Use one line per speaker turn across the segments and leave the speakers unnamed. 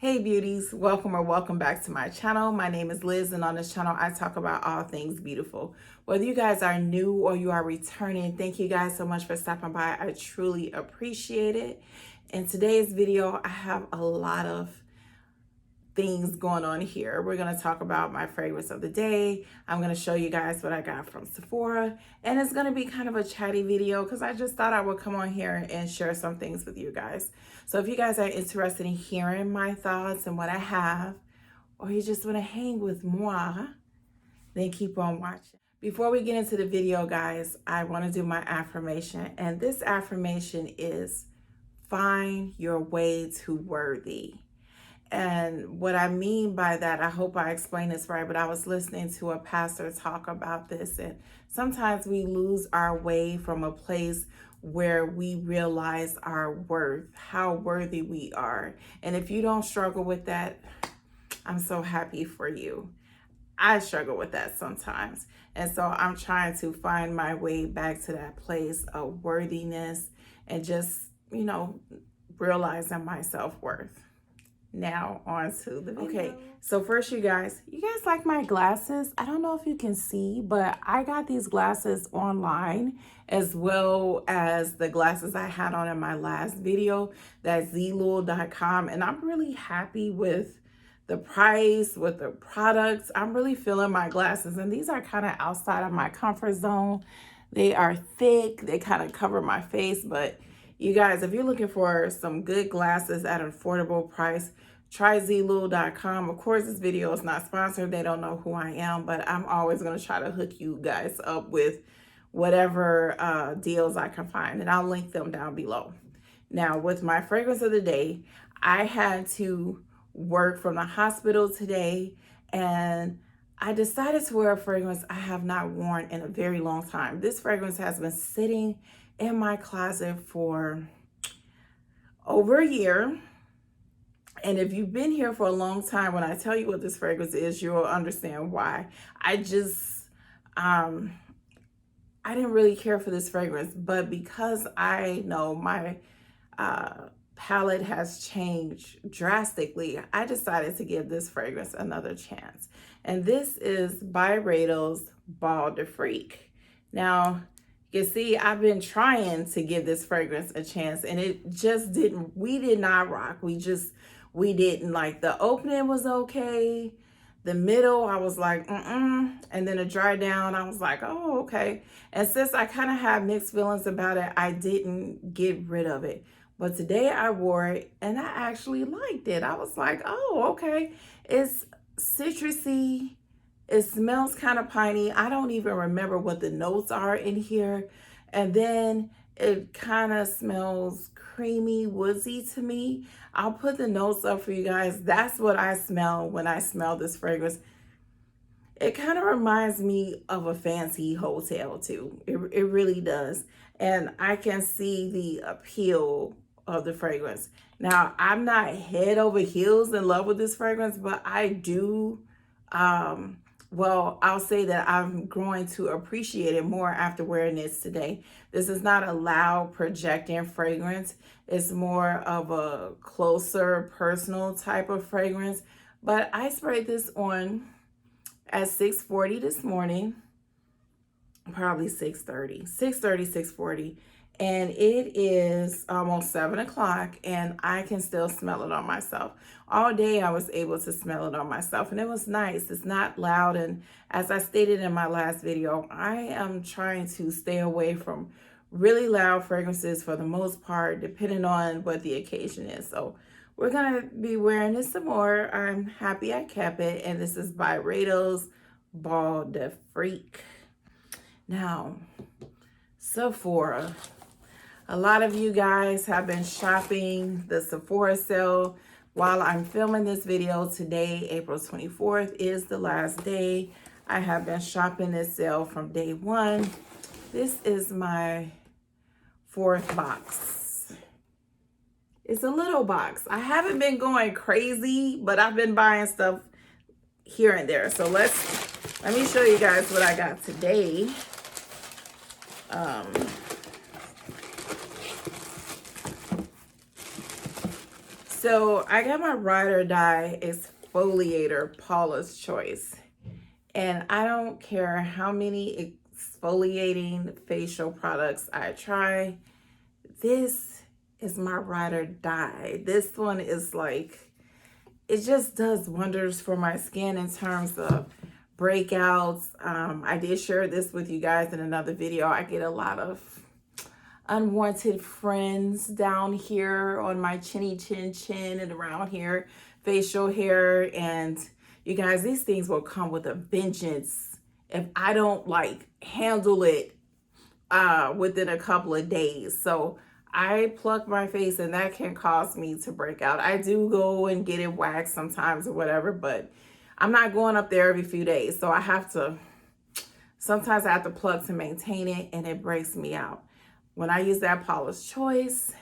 Hey beauties, welcome or welcome back to my channel. My name is Liz, and on this channel I talk about all things beautiful. Whether you guys are new or you are returning, thank you guys so much for stopping by. I truly appreciate it. In today's video, I have a lot of things going on here. We're going to talk about my fragrance of the day. I'm going to show you guys what I got from Sephora, and it's going to be kind of a chatty video because I just thought I would come on here and share some things with you guys. So if you guys are interested in hearing my thoughts and what I have, or you just want to hang with moi, then keep on watching. Before we get into the video, guys, I want to do my affirmation, and this affirmation is find your way to worthy. And what I mean by that, I hope I explained this right, but I was listening to a pastor talk about this, and sometimes we lose our way from a place where we realize our worth, how worthy we are. And if you don't struggle with that, I'm so happy for you. I struggle with that sometimes. And so I'm trying to find my way back to that place of worthiness and just, realizing my self-worth. Now on to the video. Okay, so first you guys like my glasses? I don't know if you can see, but I got these glasses online as well as the glasses I had on in my last video. That's zlul.com, and I'm really happy with the price, with the products. I'm really feeling my glasses, and these are kind of outside of my comfort zone. They are thick, they kind of cover my face, but you guys, if you're looking for some good glasses at an affordable price, try zlul.com. Of course, this video is not sponsored. They don't know who I am, but I'm always going to try to hook you guys up with whatever deals I can find, and I'll link them down below. Now, with my fragrance of the day, I had to work from the hospital today, and I decided to wear a fragrance I have not worn in a very long time. This fragrance has been sitting in my closet for over a year. And if you've been here for a long time, when I tell you what this fragrance is, you'll understand why. I didn't really care for this fragrance, but because I know my palette has changed drastically, I decided to give this fragrance another chance. And this is byredo's Ball de Freak. Now, you can see I've been trying to give this fragrance a chance, and it just we did not rock. We didn't. Like, the opening was okay. The middle, I was like, and then it dried down. I was like, oh, okay. And since I kind of had mixed feelings about it, I didn't get rid of it. But today I wore it, and I actually liked it. I was like, oh, okay. It's citrusy. It smells kind of piney. I don't even remember what the notes are in here. And then it kind of smells creamy, woodsy to me. I'll put the notes up for you guys. That's what I smell when I smell this fragrance. It kind of reminds me of a fancy hotel too. It really does. And I can see the appeal of the fragrance. Now, I'm not head over heels in love with this fragrance, but I do, well, I'll say that I'm growing to appreciate it more after wearing this today. This is not a loud projecting fragrance. It's more of a closer personal type of fragrance. But I sprayed this on at 6:40 this morning, probably 6:30, 6:40. And it is almost 7 o'clock, and I can still smell it on myself. All day I was able to smell it on myself, and it was nice. It's not loud, and as I stated in my last video, I am trying to stay away from really loud fragrances for the most part, depending on what the occasion is. So we're gonna be wearing this some more. I'm happy I kept it, and this is byredo's Ball de Freak. Now, Sephora. A lot of you guys have been shopping the Sephora sale. While I'm filming this video today, April 24th is the last day. I have been shopping this sale from day one. This is my 4th box. It's a little box. I haven't been going crazy, but I've been buying stuff here and there. So let me show you guys what I got today. So I got my Ride or Die exfoliator, Paula's Choice. And I don't care how many exfoliating facial products I try. This is my Ride or Die. This one is like, it just does wonders for my skin in terms of breakouts. I did share this with you guys in another video. I get a lot of unwanted friends down here on my chinny chin and around here, facial hair. And you guys, these things will come with a vengeance if I don't like handle it within a couple of days. So I pluck my face and that can cause me to break out. I do go and get it waxed sometimes or whatever, but I'm not going up there every few days. So I have to, sometimes I have to plug to maintain it, and it breaks me out. When I use that Paula's Choice,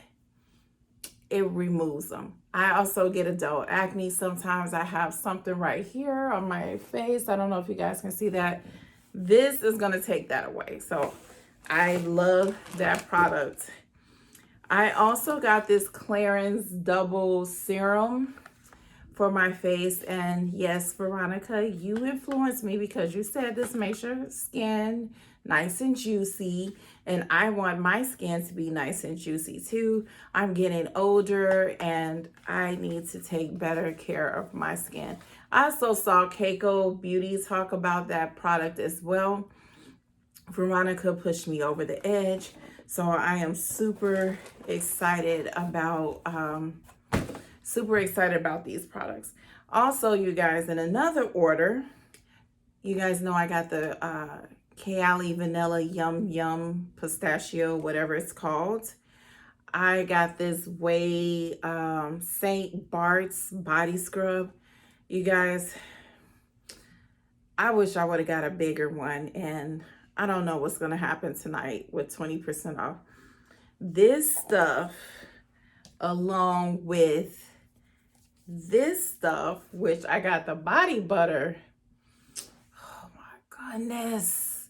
it removes them. I also get adult acne. Sometimes I have something right here on my face. I don't know if you guys can see that. This is gonna take that away. So I love that product. I also got this Clairins double serum for my face. And yes, Veronica, you influenced me because you said this makes your skin nice and juicy. And I want my skin to be nice and juicy too. I'm getting older and I need to take better care of my skin. I also saw Keiko Beauty talk about that product as well. Veronica pushed me over the edge. So I am super excited about these products. Also, you guys, in another order, you guys know I got the Kayali Vanilla Yum Pistachio, whatever it's called. I got this Ouai St. Barts body scrub. You guys, I wish I would have got a bigger one, and I don't know what's going to happen tonight with 20% off. This stuff, along with this stuff, which I got the body butter. Oh my goodness.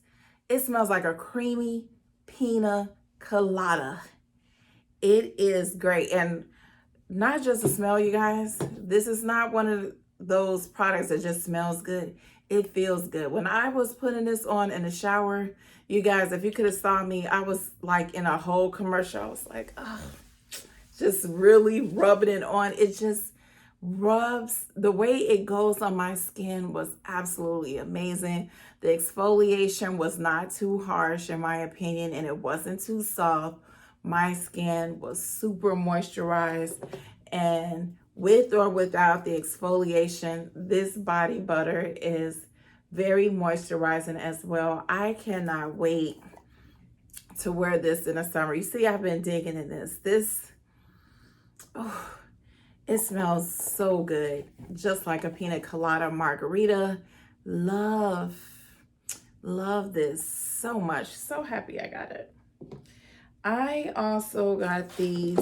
It smells like a creamy pina colada. It is great. And not just the smell, you guys. This is not one of those products that just smells good. It feels good. When I was putting this on in the shower, you guys, if you could have saw me, I was like in a whole commercial. I was like, oh, just really rubbing it on. It just rubs. The way it goes on my skin was absolutely amazing. The exfoliation was not too harsh in my opinion, and it wasn't too soft. My skin was super moisturized, and with or without the exfoliation, this body butter is very moisturizing as well. I cannot wait to wear this in the summer. You see, I've been digging in this. Oh, it smells so good, just like a pina colada margarita. Love this so much. So happy I got it. I also got these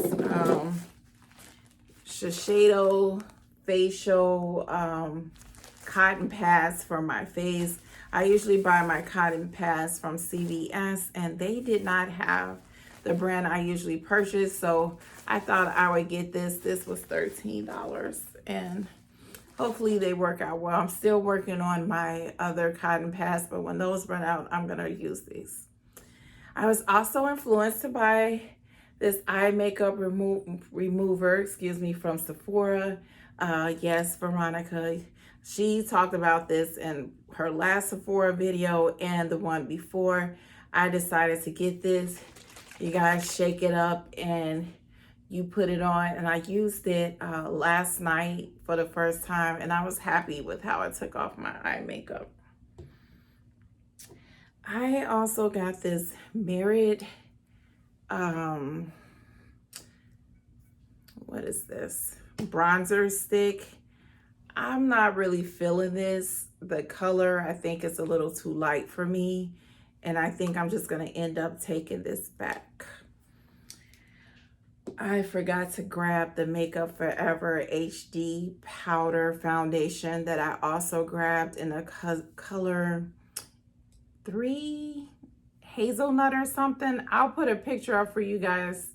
Shesiedo facial cotton pads for my face. I usually buy my cotton pads from CVS, and they did not have the brand I usually purchase, so I thought I would get this. This was $13, and hopefully they work out well. I'm still working on my other cotton pads, but when those run out, I'm gonna use these. I was also influenced to buy this eye makeup remover, from Sephora. Yes, Veronica, she talked about this in her last Sephora video and the one before. I decided to get this. You guys shake it up and you put it on, and I used it last night for the first time, and I was happy with how it took off my eye makeup. I also got this Myrick, what is this? Bronzer stick. I'm not really feeling this. The color, I think, is a little too light for me, and I think I'm just gonna end up taking this back. I forgot to grab the Makeup Forever HD powder foundation that I also grabbed in a color 3 hazelnut or something. I'll put a picture up for you guys.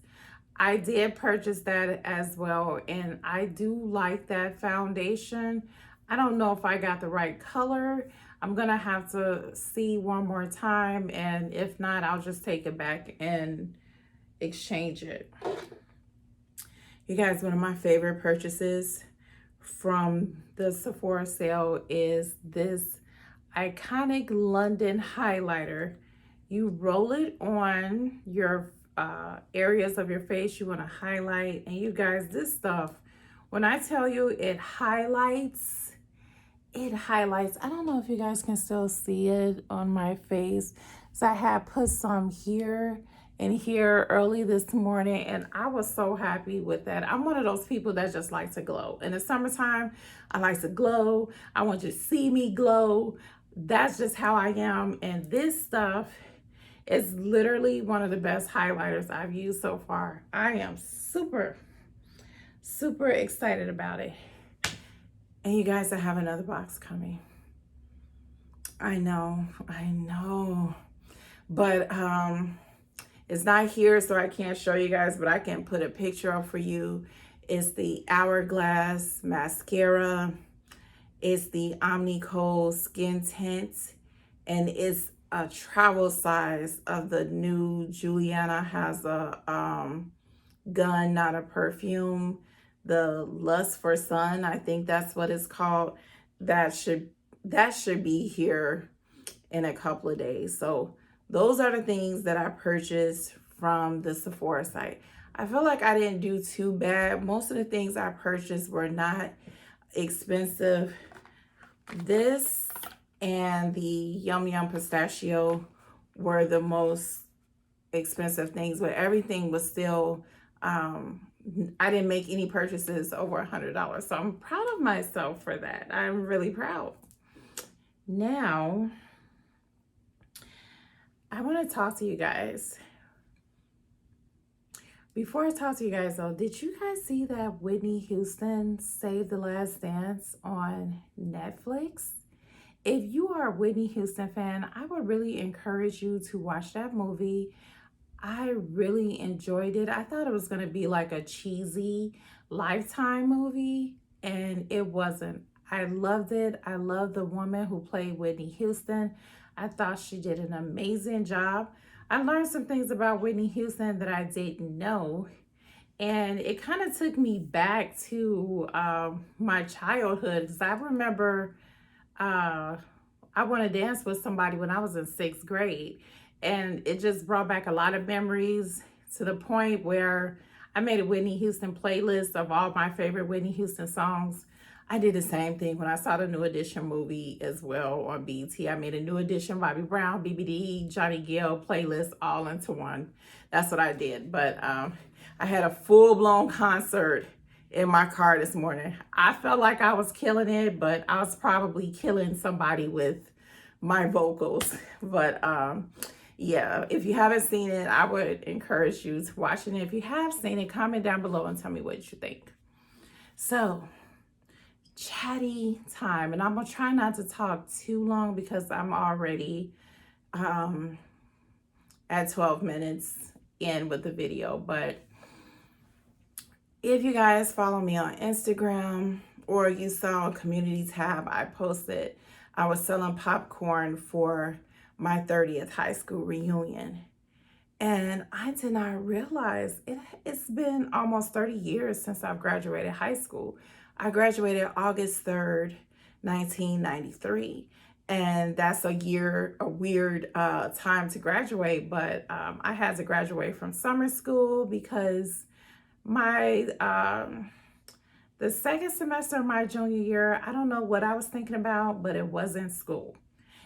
I did purchase that as well, and I do like that foundation. I don't know if I got the right color. I'm gonna have to see one more time, and if not, I'll just take it back and exchange it. You guys, one of my favorite purchases from the Sephora sale is this iconic London highlighter. You roll it on your areas of your face you want to highlight, and you guys, this stuff, when I tell you it highlights, I don't know if you guys can still see it on my face. So I had put some here and here early this morning, and I was so happy with that. I'm one of those people that just like to glow. In the summertime, I like to glow. I want you to see me glow. That's just how I am. And this stuff is literally one of the best highlighters I've used so far. I am super, super excited about it. And you guys, I have another box coming. I know. But it's not here, so I can't show you guys, but I can put a picture up for you. It's the Hourglass mascara. It's the Omni-Cold Skin Tint, and it's a travel size of the new Juliette Has a gun, not a perfume. The Lust for Sun, I think that's what it's called. That should be here in a couple of days. So those are the things that I purchased from the Sephora site. I feel like I didn't do too bad. Most of the things I purchased were not expensive. This and the Yum Pistachio were the most expensive things, but everything was still, I didn't make any purchases over $100. So I'm proud of myself for that. I'm really proud. Now, I want to talk to you guys. Before I talk to you guys though, did you guys see that Whitney Houston Save the Last Dance on Netflix? If you are a Whitney Houston fan, I would really encourage you to watch that movie. I really enjoyed it. I thought it was going to be like a cheesy Lifetime movie, and it wasn't. I loved it. I love the woman who played Whitney Houston. I thought she did an amazing job. I learned some things about Whitney Houston that I didn't know, and it kind of took me back to my childhood, because I remember I Want to Dance with Somebody when I was in 6th grade, and it just brought back a lot of memories, to the point where I made a Whitney Houston playlist of all my favorite Whitney Houston songs. I did the same thing when I saw the New Edition movie as well on BET. I made a New Edition, Bobby Brown, BBD, Johnny Gill playlist all into one. That's what I did. But I had a full-blown concert in my car this morning. I felt like I was killing it, but I was probably killing somebody with my vocals. But yeah, if you haven't seen it, I would encourage you to watch it. And if you have seen it, comment down below and tell me what you think. So, chatty time, and I'm gonna try not to talk too long because I'm already at 12 minutes in with the video. But if you guys follow me on Instagram, or you saw a community tab I posted, I was selling popcorn for my 30th high school reunion, and I did not realize it's been almost 30 years since I've graduated high school. I graduated August 3rd, 1993. And that's a weird time to graduate, but I had to graduate from summer school because the second semester of my junior year, I don't know what I was thinking about, but it wasn't school.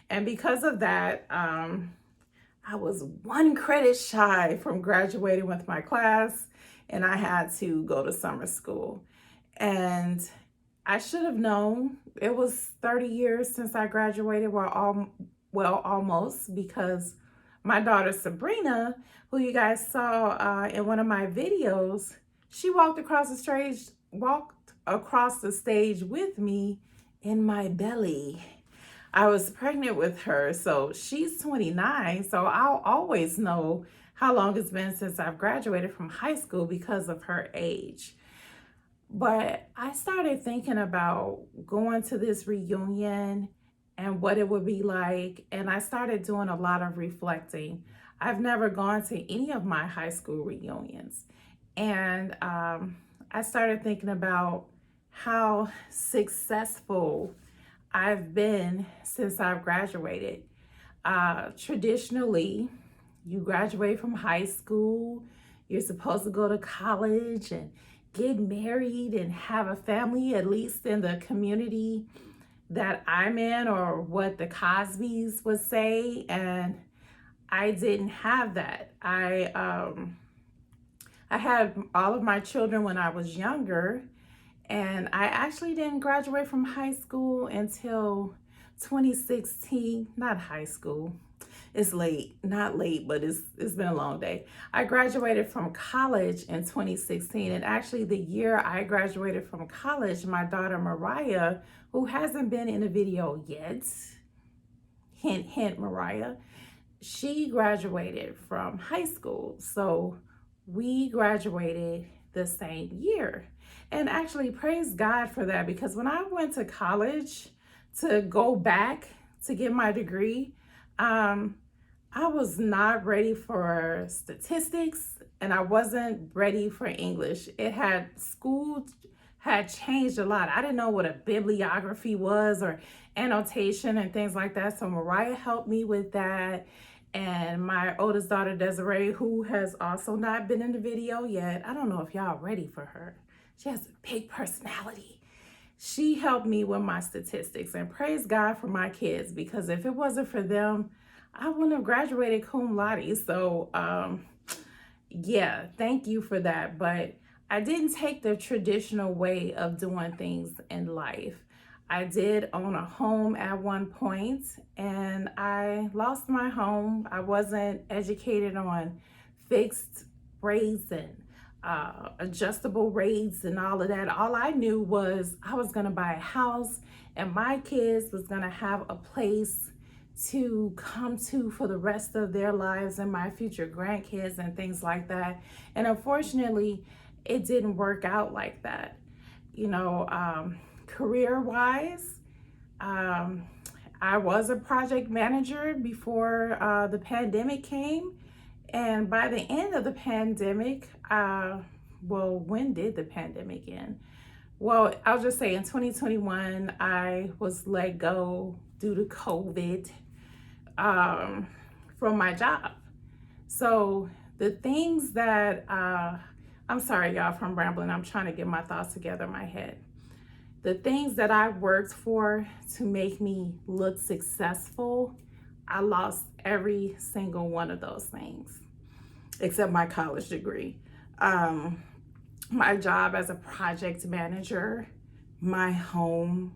And because of that, I was 1 credit shy from graduating with my class, and I had to go to summer school. And I should have known. It was 30 years since I graduated, well, almost, because my daughter Sabrina, who you guys saw in one of my videos, she walked across the stage with me in my belly. I was pregnant with her. So she's 29. So I'll always know how long it's been since I've graduated from high school because of her age. But I started thinking about going to this reunion and what it would be like. And I started doing a lot of reflecting. I've never gone to any of my high school reunions. And I started thinking about how successful I've been since I've graduated. Traditionally, you graduate from high school, you're supposed to go to college and get married and have a family, at least in the community that I'm in, or what the Cosbys would say. And I didn't have that. I had all of my children when I was younger, and I actually didn't graduate from high school until 2016. Not high school. It's late, not late, but it's been a long day. I graduated from college in 2016, and actually the year I graduated from college, my daughter Mariah, who hasn't been in a video yet, hint, hint, Mariah, she graduated from high school. So we graduated the same year. And actually, praise God for that, because when I went to college to go back to get my degree, I was not ready for statistics, and I wasn't ready for English. School had changed a lot. I didn't know what a bibliography was or annotation and things like that. So Mariah helped me with that. And my oldest daughter, Desiree, who has also not been in the video yet. I don't know if y'all ready for her. She has a big personality. She helped me with my statistics, and praise God for my kids, because if it wasn't for them, I wouldn't have graduated cum laude. So yeah, thank you for that. But I didn't take the traditional way of doing things in life. I did own a home at one point, and I lost my home. I wasn't educated on fixed rates and adjustable rates and all of that. All I knew was I was gonna buy a house, and my kids was gonna have a place to come to for the rest of their lives, and my future grandkids and things like that. And unfortunately, it didn't work out like that. You know, career-wise, I was a project manager before the pandemic came. And by the end of the pandemic, well, when did the pandemic end? Well, I'll just say in 2021, I was let go due to COVID from my job. So the things that, I'm sorry, y'all, from rambling. I'm trying to get my thoughts together in my head. The things that I worked for to make me look successful, I lost every single one of those things, except my college degree. My job as a project manager, my home,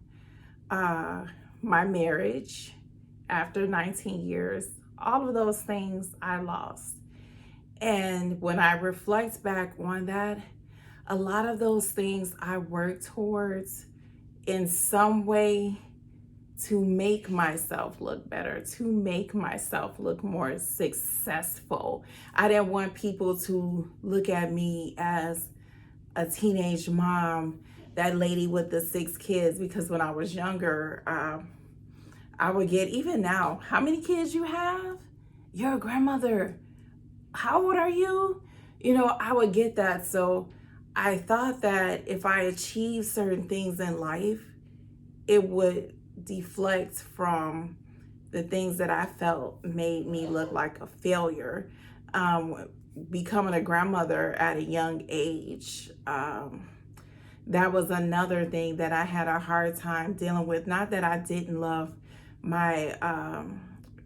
my marriage after 19 years, all of those things I lost. And when I reflect back on that, a lot of those things I worked towards in some way to make myself look better, to make myself look more successful. I didn't want people to look at me as a teenage mom, that lady with the 6 kids, because when I was younger, I would get, even now, how many kids you have? You're a grandmother. How old are you? You know, I would get that. So I thought that if I achieved certain things in life, it would deflect from the things that I felt made me look like a failure. Becoming a grandmother at a young age, that was another thing that I had a hard time dealing with. Not that I didn't love my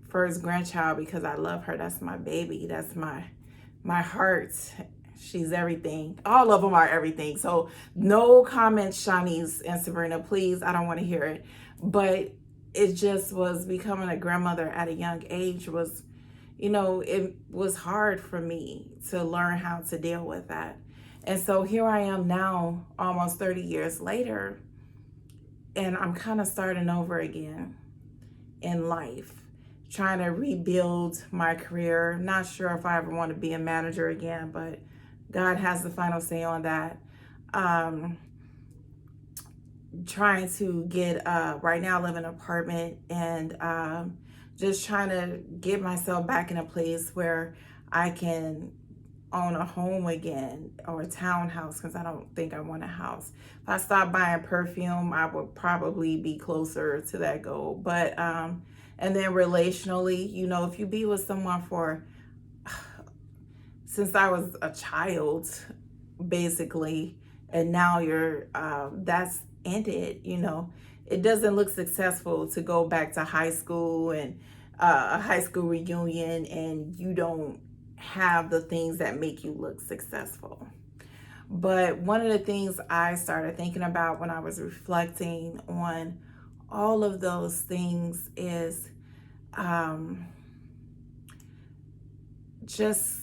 first grandchild, because I love her. That's my baby. That's my heart. She's everything. All of them are everything. So no comments, Shanice and Sabrina, please. I don't want to hear it. But it just was, becoming a grandmother at a young age was, you know, it was hard for me to learn how to deal with that. And so here I am now, almost 30 years later, and I'm kind of starting over again. in life, trying to rebuild my career. Not sure if I ever want to be a manager again, but God has the final say on that. Trying to get, right now I live in an apartment, and just trying to get myself back in a place where I can own a home again, or a townhouse, because I don't think I want a house. If I stop buying perfume, I would probably be closer to that goal. But and then relationally, you know, if you be with someone for since I was a child, basically, and now you're that's ended, you know, it doesn't look successful to go back to high school and a high school reunion and you don't have the things that make you look successful. But one of the things I started thinking about when I was reflecting on all of those things is just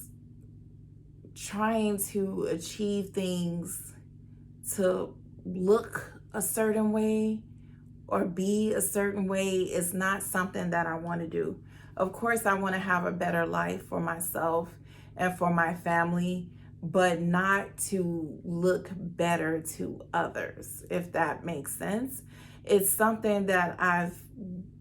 trying to achieve things to look a certain way or be a certain way is not something that I want to do. Of course, I want to have a better life for myself and for my family, but not to look better to others, if that makes sense. It's something that I've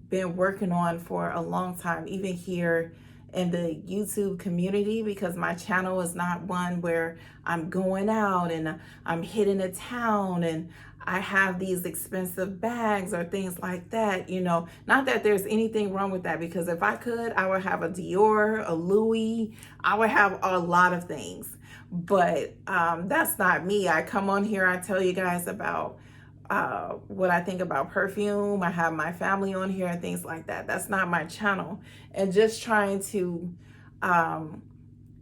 been working on for a long time, even here in the YouTube community, because my channel is not one where I'm going out and I'm hitting a town and I have these expensive bags or things like that, you know. Not that there's anything wrong with that, because if I could, I would have a Dior, a Louis, I would have a lot of things. But that's not me. I come on here, I tell you guys about what I think about perfume. I have my family on here and things like that. That's not my channel. And just trying to,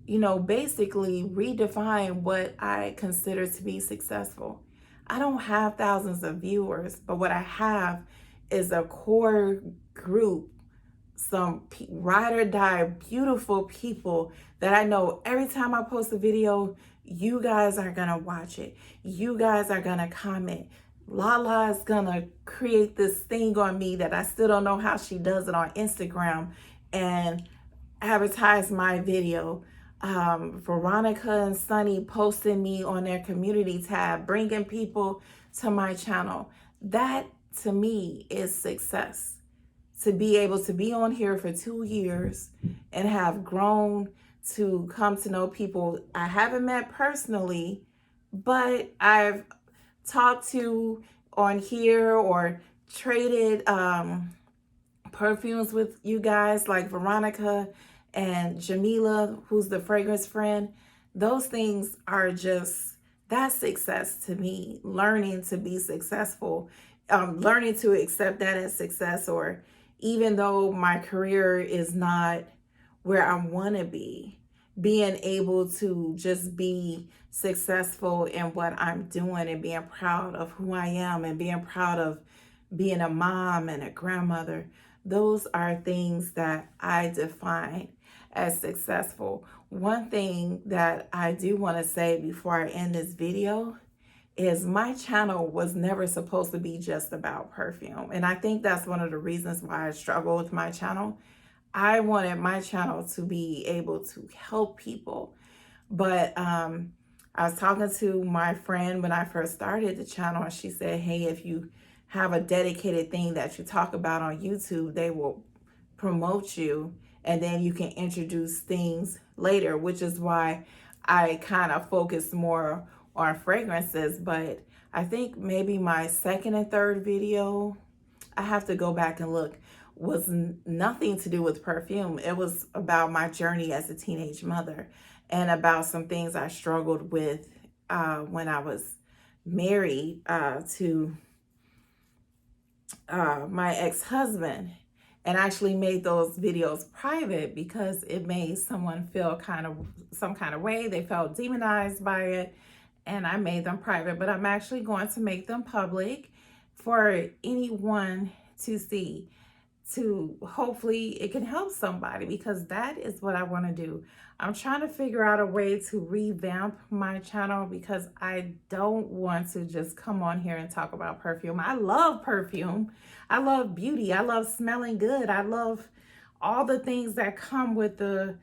you know, basically redefine what I consider to be successful. I don't have thousands of viewers, but what I have is a core group, some ride or die, beautiful people that I know every time I post a video, you guys are gonna watch it. You guys are gonna comment. Lala is gonna create this thing on me that I still don't know how she does it on Instagram and advertise my video. Veronica and Sunny posting me on their community tab, bringing people to my channel. That to me is success. To be able to be on here for 2 years and have grown to come to know people I haven't met personally, but I've talked to on here or traded perfumes with you guys, like Veronica and Jamila, who's the fragrance friend. Those things are just, that's success to me. Learning to be successful, learning to accept that as success, or even though my career is not where I want to be, being able to just be successful in what I'm doing and being proud of who I am and being proud of being a mom and a grandmother. Those are things that I define as successful. One thing that I do want to say before I end this video is my channel was never supposed to be just about perfume. And I think that's one of the reasons why I struggle with my channel. I wanted my channel to be able to help people. But I was talking to my friend when I first started the channel, and she said, hey, if you have a dedicated thing that you talk about on YouTube, they will promote you and then you can introduce things later, which is why I kind of focus more on fragrances. But I think maybe my second and third video, I have to go back and look, was nothing to do with perfume. It was about my journey as a teenage mother and about some things I struggled with when I was married to my ex-husband, and actually made those videos private because it made someone feel some kind of way. They felt demonized by it, and I made them private, but I'm actually going to make them public for anyone to see. to hopefully it can help somebody, because that is what I want to do. I'm trying to figure out a way to revamp my channel, because I don't want to just come on here and talk about perfume. I love perfume. I love beauty. I love smelling good. I love all the things that come with the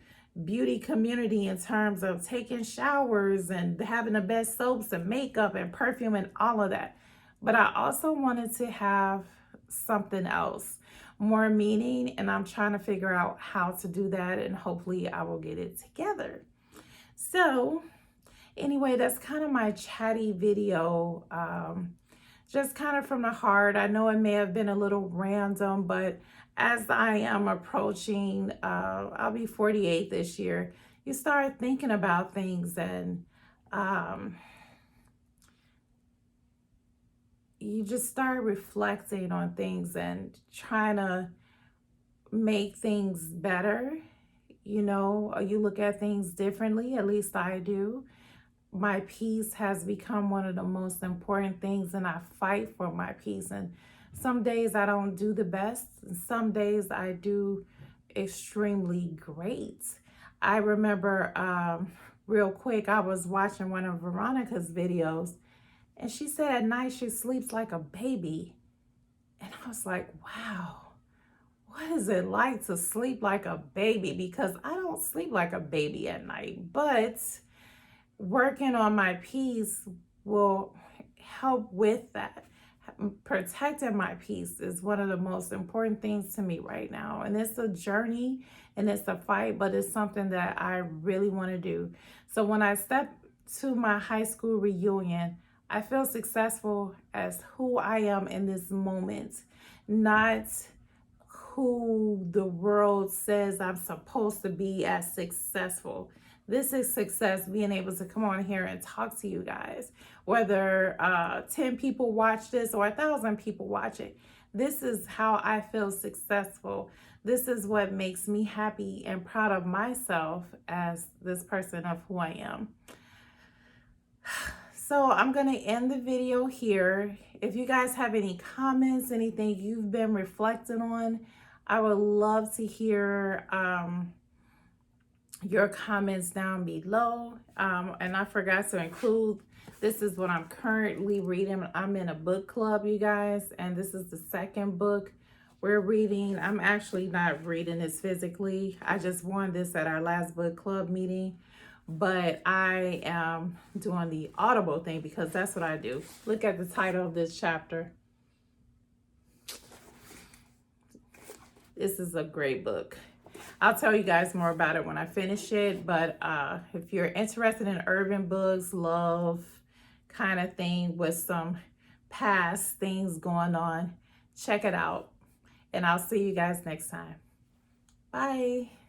beauty community in terms of taking showers and having the best soaps and makeup and perfume and all of that. But I also wanted to have something else, more meaning, and I'm trying to figure out how to do that, and hopefully I will get it together. So anyway, that's kind of my chatty video, just kind of from the heart. I know it may have been a little random, but as I am approaching, I'll be 48 this year, you start thinking about things, and you just start reflecting on things and trying to make things better. You know, you look at things differently, at least I do. My peace has become one of the most important things, and I fight for my peace. And some days I don't do the best, and some days I do extremely great. I remember real quick, I was watching one of Veronica's videos, and she said at night she sleeps like a baby. And I was like, wow, what is it like to sleep like a baby? Because I don't sleep like a baby at night, but working on my peace will help with that. Protecting my peace is one of the most important things to me right now. And it's a journey and it's a fight, but it's something that I really want to do. So when I step to my high school reunion, I feel successful as who I am in this moment, not who the world says I'm supposed to be as successful. This is success, being able to come on here and talk to you guys. Whether 10 people watch this or 1,000 people watch it, this is how I feel successful. This is what makes me happy and proud of myself as this person of who I am. So I'm going to end the video here. If you guys have any comments, anything you've been reflecting on, I would love to hear your comments down below. And I forgot to include, this is what I'm currently reading. I'm in a book club, you guys, and this is the second book we're reading. I'm actually not reading this physically. I just won this at our last book club meeting, but I am doing the Audible thing because that's what I do. Look at the title of this chapter. This is a great book. I'll tell you guys more about it when I finish it, but if you're interested in urban books, love kind of thing with some past things going on, check it out. And I'll see you guys next time. Bye.